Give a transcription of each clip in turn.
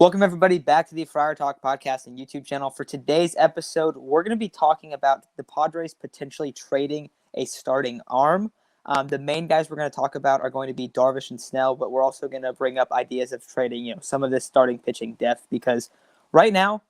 Welcome, everybody, back to the Friar Talk podcast and YouTube channel. For today's episode, we're going to be talking about the Padres potentially trading a starting arm. The main guys we're going to talk about are going to be Darvish and Snell, but we're also going to bring up ideas of trading, some of this starting pitching depth, because right now,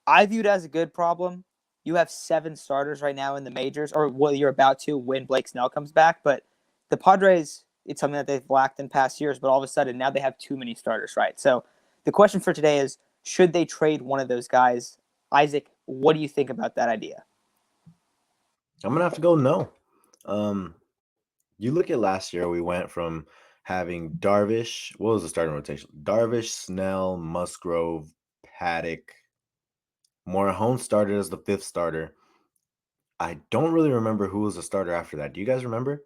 I view it as a good problem. You have 7 starters right now in the majors, or well, you're about to when Blake Snell comes back, but the Padres, it's something that they've lacked in past years, but all of a sudden now they have too many starters, right? So the question for today is, should they trade one of those guys? Isaac, what do you think about that idea? I'm gonna have to go no. Um, you look at last year, we went from having Darvish. What was the starting rotation? Darvish, Snell, Musgrove, Paddock. Morahone started as the 5th starter. I don't really remember who was the starter after that. Do you guys remember?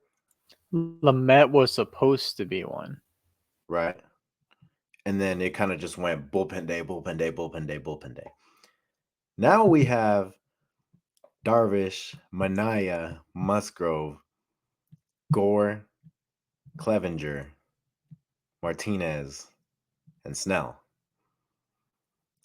Lamet was supposed to be one. Right. And then it kind of just went bullpen day, bullpen day, bullpen day, bullpen day. Now we have Darvish, Manaya, Musgrove, Gore, Clevenger, Martinez, and Snell.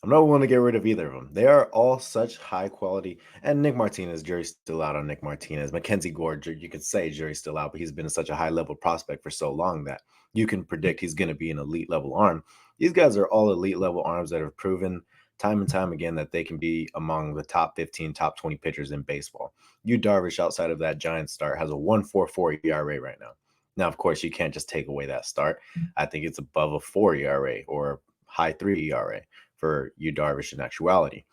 I'm not willing to get rid of either of them. They are all such high quality. And Nick Martinez, jury's still out on Nick Martinez. Mackenzie Gore, you could say jury's still out, but he's been such a high level prospect for so long that you can predict he's going to be an elite level arm. These guys are all elite level arms that have proven time and time again that they can be among the top 15, top 20 pitchers in baseball. Yu Darvish, outside of that Giants start, has a 1.44 ERA right now. Now, of course, you can't just take away that start. I think it's above a 4 ERA or high 3 ERA for Yu Darvish in actuality.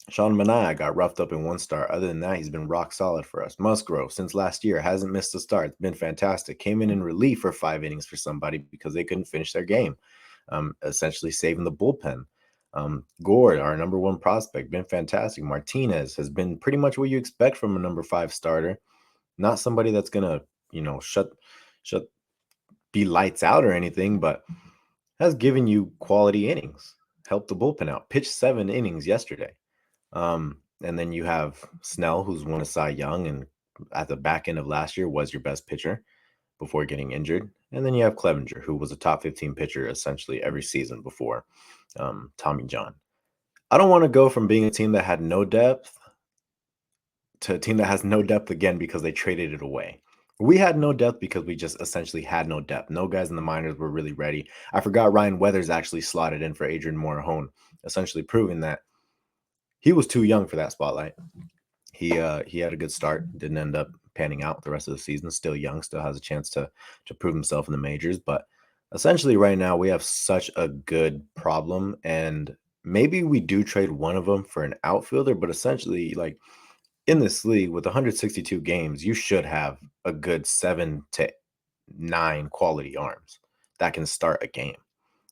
Sean Manaea got roughed up in 1 start. Other than that, he's been rock solid for us. Musgrove, since last year, hasn't missed a start. It's been fantastic. Came in relief for 5 innings for somebody because they couldn't finish their game, essentially saving the bullpen. Gore, our number 1 prospect, been fantastic. Martinez has been pretty much what you expect from a number 5 starter. Not somebody that's gonna, shut, be lights out or anything, but has given you quality innings. Helped the bullpen out. Pitched 7 innings yesterday. And then you have Snell, who's won a Cy Young, and at the back end of last year was your best pitcher before getting injured. And then you have Clevenger, who was a top 15 pitcher essentially every season before Tommy John. I don't want to go from being a team that had no depth to a team that has no depth again because they traded it away. We had no depth because we just essentially had no depth. No guys in the minors were really ready. I forgot Ryan Weathers actually slotted in for Adrian Morahone, essentially proving that he was too young for that spotlight. He had a good start, didn't end up panning out the rest of the season. Still young, still has a chance to prove himself in the majors. But essentially, right now we have such a good problem, and maybe we do trade one of them for an outfielder. But essentially, like in this league with 162 games, you should have a good 7 to 9 quality arms that can start a game.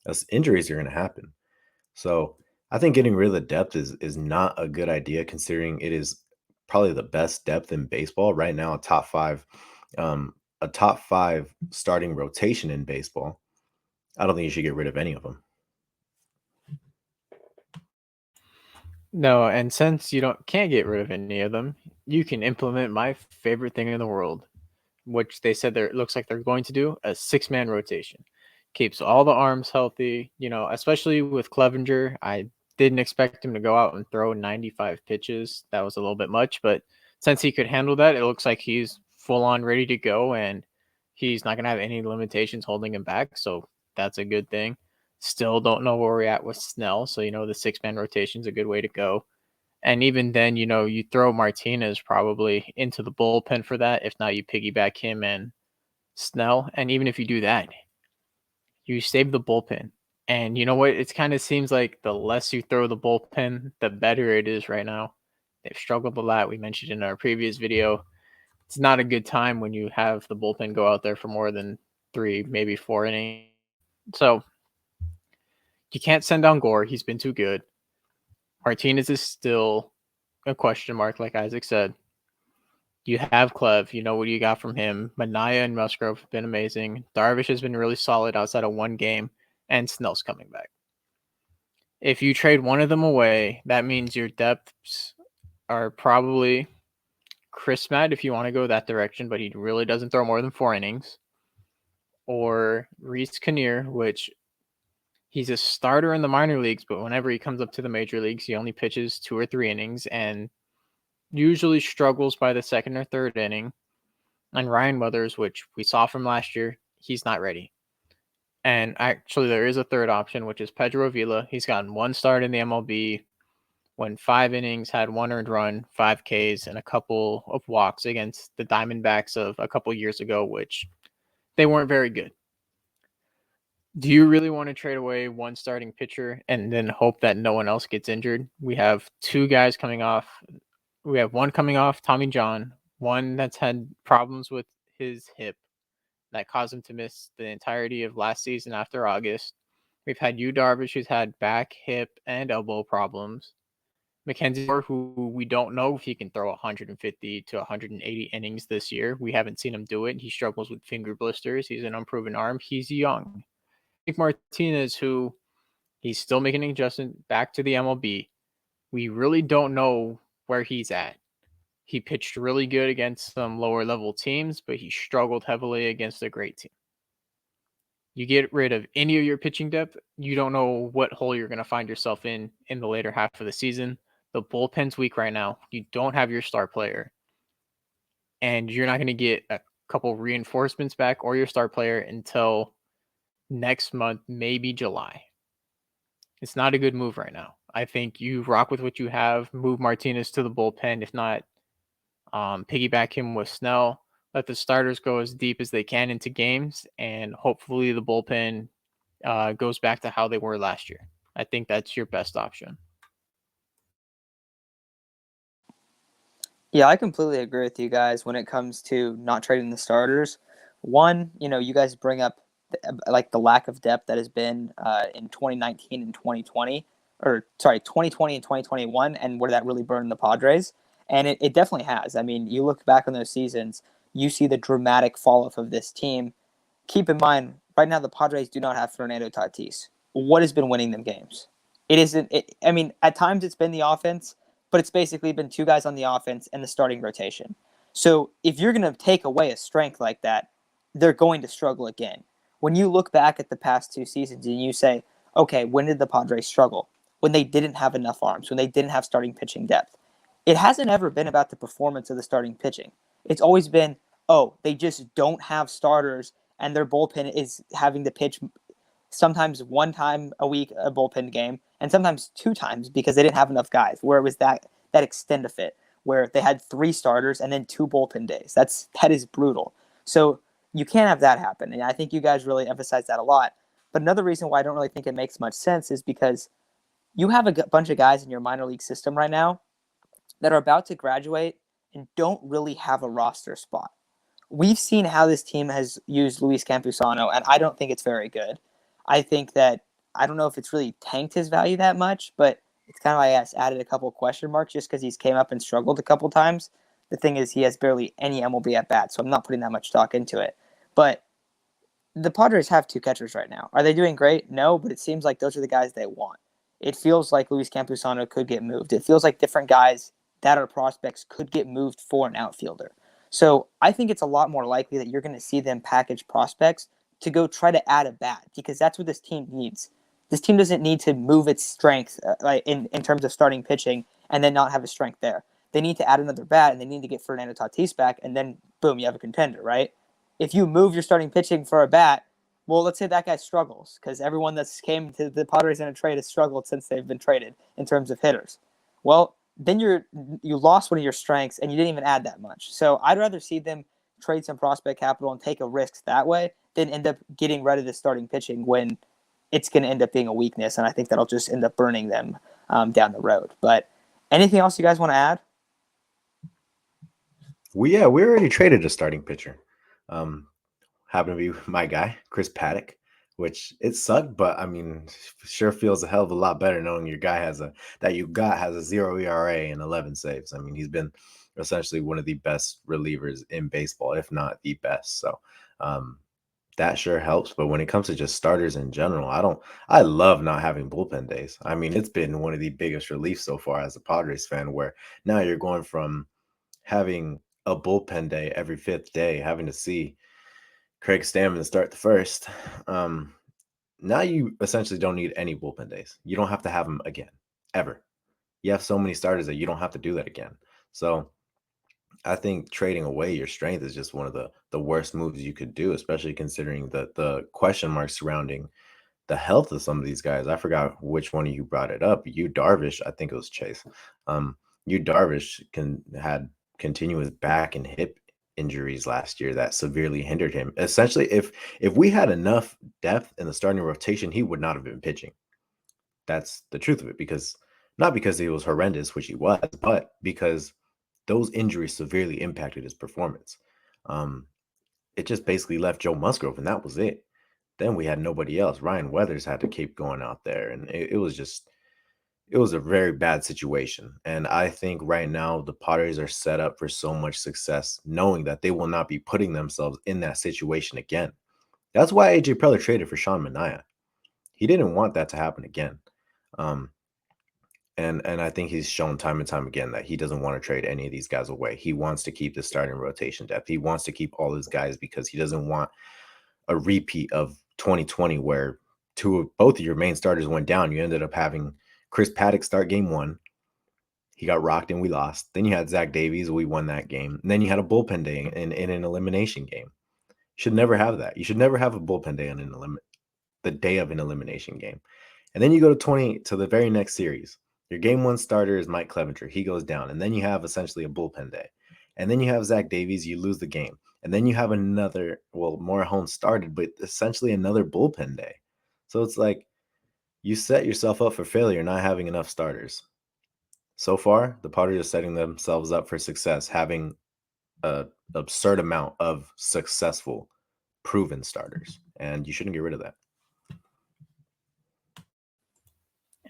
As injuries are going to happen, so I think getting rid of the depth is not a good idea, considering it is probably the best depth in baseball right now. A top five starting rotation in baseball. I don't think you should get rid of any of them. No, and since you can't get rid of any of them, you can implement my favorite thing in the world, which they said it looks like they're going to do, a 6-man rotation. Keeps all the arms healthy, especially with Clevenger. I didn't expect him to go out and throw 95 pitches. That was a little bit much, but since he could handle that, it looks like he's full on ready to go and he's not going to have any limitations holding him back. So that's a good thing. Still don't know where we're at with Snell. So, the 6-man rotation is a good way to go. And even then, you throw Martinez probably into the bullpen for that. If not, you piggyback him and Snell. And even if you do that, you save the bullpen. And you know what? It kind of seems like the less you throw the bullpen, the better it is right now. They've struggled a lot. We mentioned in our previous video. It's not a good time when you have the bullpen go out there for more than 3, maybe 4 innings. So you can't send down Gore. He's been too good. Martinez is still a question mark, like Isaac said. You have Clev. You know what you got from him. Manaya and Musgrove have been amazing. Darvish has been really solid outside of 1 game, and Snell's coming back. If you trade one of them away, that means your depths are probably Chris Matt if you want to go that direction, but he really doesn't throw more than 4 innings. Or Reese Kinnear, which He's a starter in the minor leagues, but whenever he comes up to the major leagues, he only pitches 2 or 3 innings and usually struggles by the second or third inning. And Ryan Weathers, which we saw from last year, he's not ready. And actually, there is a third option, which is Pedro Avila. He's gotten 1 start in the MLB, went 5 innings, had 1 earned run, 5 Ks, and a couple of walks against the Diamondbacks of a couple years ago, which they weren't very good. Do you really want to trade away 1 starting pitcher and then hope that no one else gets injured? We have 2 guys coming off. We have 1 coming off, Tommy John, 1 that's had problems with his hip that caused him to miss the entirety of last season after August. We've had Darvish, who's had back, hip, and elbow problems. Mackenzie Moore, who we don't know if he can throw 150 to 180 innings this year. We haven't seen him do it. He struggles with finger blisters. He's an unproven arm. He's young. Nick Martinez, who he's still making an adjustment back to the MLB. We really don't know where he's at. He pitched really good against some lower level teams, but he struggled heavily against a great team. You get rid of any of your pitching depth, you don't know what hole you're going to find yourself in the later half of the season. The bullpen's weak right now. You don't have your star player. And you're not going to get a couple reinforcements back or your star player until next month, maybe July. It's not a good move right now. I think you rock with what you have, move Martinez to the bullpen, if not piggyback him with Snell, let the starters go as deep as they can into games, and hopefully the bullpen goes back to how they were last year. I think that's your best option. Yeah, I completely agree with you guys when it comes to not trading the starters. One, you guys bring up like the lack of depth that has been in 2019 and 2020, or sorry, 2020 and 2021, and where that really burned the Padres. And it definitely has. I mean, you look back on those seasons, you see the dramatic fall off of this team. Keep in mind, right now the Padres do not have Fernando Tatis. What has been winning them games? It isn't. I mean, at times it's been the offense, but it's basically been 2 guys on the offense and the starting rotation. So if you're going to take away a strength like that, they're going to struggle again. When you look back at the past 2 seasons and you say, okay, when did the Padres struggle? When they didn't have enough arms, when they didn't have starting pitching depth. It hasn't ever been about the performance of the starting pitching. It's always been, oh, they just don't have starters and their bullpen is having to pitch sometimes 1 time a week a bullpen game, and sometimes 2 times because they didn't have enough guys. Where it was that extend of it, where they had 3 starters and then 2 bullpen days. That is brutal. So you can't have that happen, and I think you guys really emphasize that a lot. But another reason why I don't really think it makes much sense is because you have a bunch of guys in your minor league system right now that are about to graduate and don't really have a roster spot. We've seen how this team has used Luis Campusano, and I don't think it's very good. I think that I don't know if it's really tanked his value that much, but it's kind of like added a couple question marks just because he's came up and struggled a couple times. The thing is, he has barely any MLB at bat, so I'm not putting that much stock into it. But the Padres have 2 catchers right now. Are they doing great? No, but it seems like those are the guys they want. It feels like Luis Campusano could get moved. It feels like different guys that are prospects could get moved for an outfielder. So I think it's a lot more likely that you're going to see them package prospects to go try to add a bat because that's what this team needs. This team doesn't need to move its strength in terms of starting pitching and then not have a strength there. They need to add another bat and they need to get Fernando Tatis back, and then boom, you have a contender, right? If you move your starting pitching for a bat, well, let's say that guy struggles because everyone that's came to the Padres in a trade has struggled since they've been traded in terms of hitters. Well, then you lost one of your strengths and you didn't even add that much. So I'd rather see them trade some prospect capital and take a risk that way than end up getting rid of the starting pitching when it's going to end up being a weakness. And I think that'll just end up burning them down the road. But anything else you guys want to add? We already traded a starting pitcher. Happened to be my guy, Chris Paddock, which it sucked, but I mean, sure feels a hell of a lot better knowing your guy has a 0 ERA and 11 saves. I mean, he's been essentially one of the best relievers in baseball, if not the best. So that sure helps. But when it comes to just starters in general, I love not having bullpen days. I mean, it's been one of the biggest reliefs so far as a Padres fan, where now you're going from having a bullpen day every 5th day, having to see Craig Stammen start the first, now you essentially don't need any bullpen days. You don't have to have them again, ever. You have so many starters that you don't have to do that again. So I think trading away your strength is just one of the worst moves you could do, especially considering the question marks surrounding the health of some of these guys. I forgot which one of you brought it up. You Darvish, I think it was Chase. You Darvish had continuous back and hip injuries last year that severely hindered him. Essentially, if we had enough depth in the starting rotation, he would not have been pitching. That's the truth of it, because not because he was horrendous, which he was, but because those injuries severely impacted his performance. It just basically left Joe Musgrove, and that was it. Then we had nobody else. Ryan Weathers had to keep going out there, and it was a very bad situation. And I think right now the Padres are set up for so much success, knowing that they will not be putting themselves in that situation again. That's why AJ Preller traded for Sean Manaea. He didn't want that to happen again. Um, and I think he's shown time and time again that he doesn't want to trade any of these guys away. He wants to keep the starting rotation depth. He wants to keep all his guys because he doesn't want a repeat of 2020 where both of your main starters went down. You ended up having Chris Paddock start game 1. He got rocked and we lost. Then you had Zach Davies. We won that game. And then you had a bullpen day in an elimination game. You should never have that. You should never have a bullpen day on the day of an elimination game. And then you go to the very next series. Your game 1 starter is Mike Clevenger. He goes down. And then you have essentially a bullpen day. And then you have Zach Davies. You lose the game. And then you have another, Morejon started, but essentially another bullpen day. So it's like you set yourself up for failure not having enough starters. So far, the Padres are setting themselves up for success, having an absurd amount of successful, proven starters. And you shouldn't get rid of that.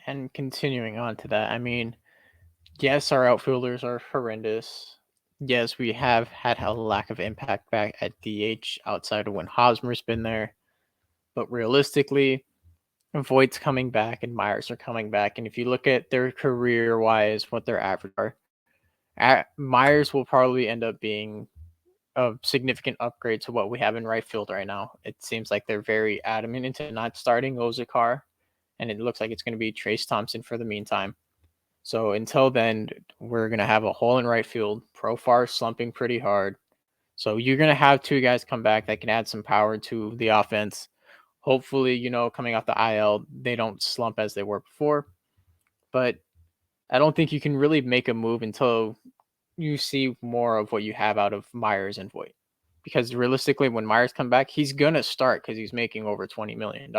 And continuing on to that, I mean, yes, our outfielders are horrendous. Yes, we have had a lack of impact back at DH outside of when Hosmer's been there. But realistically, Voigt's coming back and Myers are coming back. And if you look at their career-wise, what their average are, Myers will probably end up being a significant upgrade to what we have in right field right now. It seems like they're very adamant into not starting Ozakar, and it looks like it's going to be Trace Thompson for the meantime. So until then, we're going to have a hole in right field. Profar slumping pretty hard. So you're going to have 2 guys come back that can add some power to the offense. Hopefully, coming off the IL, they don't slump as they were before. But I don't think you can really make a move until you see more of what you have out of Myers and Voit. Because realistically, when Myers come back, he's going to start because he's making over $20 million.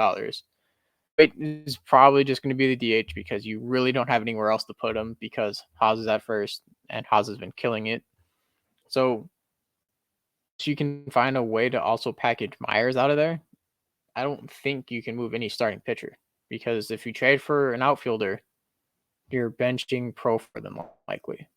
It is probably just going to be the DH because you really don't have anywhere else to put him because Haas is at first and Haas has been killing it. So you can find a way to also package Myers out of there. I don't think you can move any starting pitcher because if you trade for an outfielder, you're benching Profar them likely.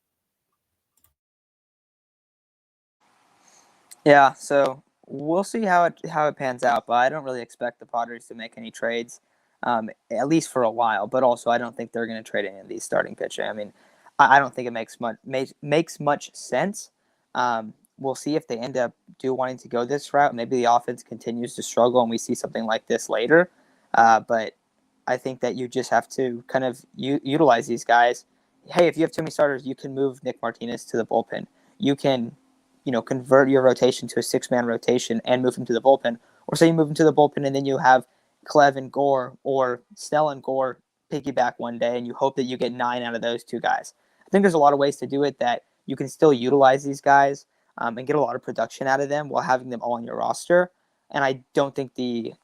Yeah, so we'll see how it pans out, but I don't really expect the Padres to make any trades, at least for a while. But also, I don't think they're going to trade any of these starting pitching. I mean, I don't think it makes much sense. We'll see if they end up wanting to go this route. Maybe the offense continues to struggle, and we see something like this later. But I think that you just have to kind of utilize these guys. Hey, if you have too many starters, you can move Nick Martinez to the bullpen. You can convert your rotation to a 6-man rotation and move him to the bullpen. Or say you move him to the bullpen and then you have Clev and Gore or Snell and Gore piggyback one day and you hope that you get 9 out of those 2 guys. I think there's a lot of ways to do it that you can still utilize these guys and get a lot of production out of them while having them all on your roster. And I don't think the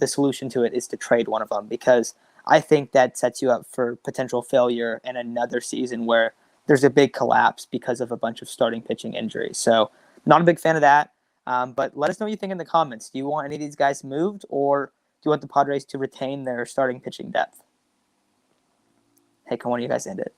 solution to it is to trade one of them because I think that sets you up for potential failure in another season where there's a big collapse because of a bunch of starting pitching injuries. So not a big fan of that. But let us know what you think in the comments. Do you want any of these guys moved or do you want the Padres to retain their starting pitching depth? Hey, come on, you guys end it.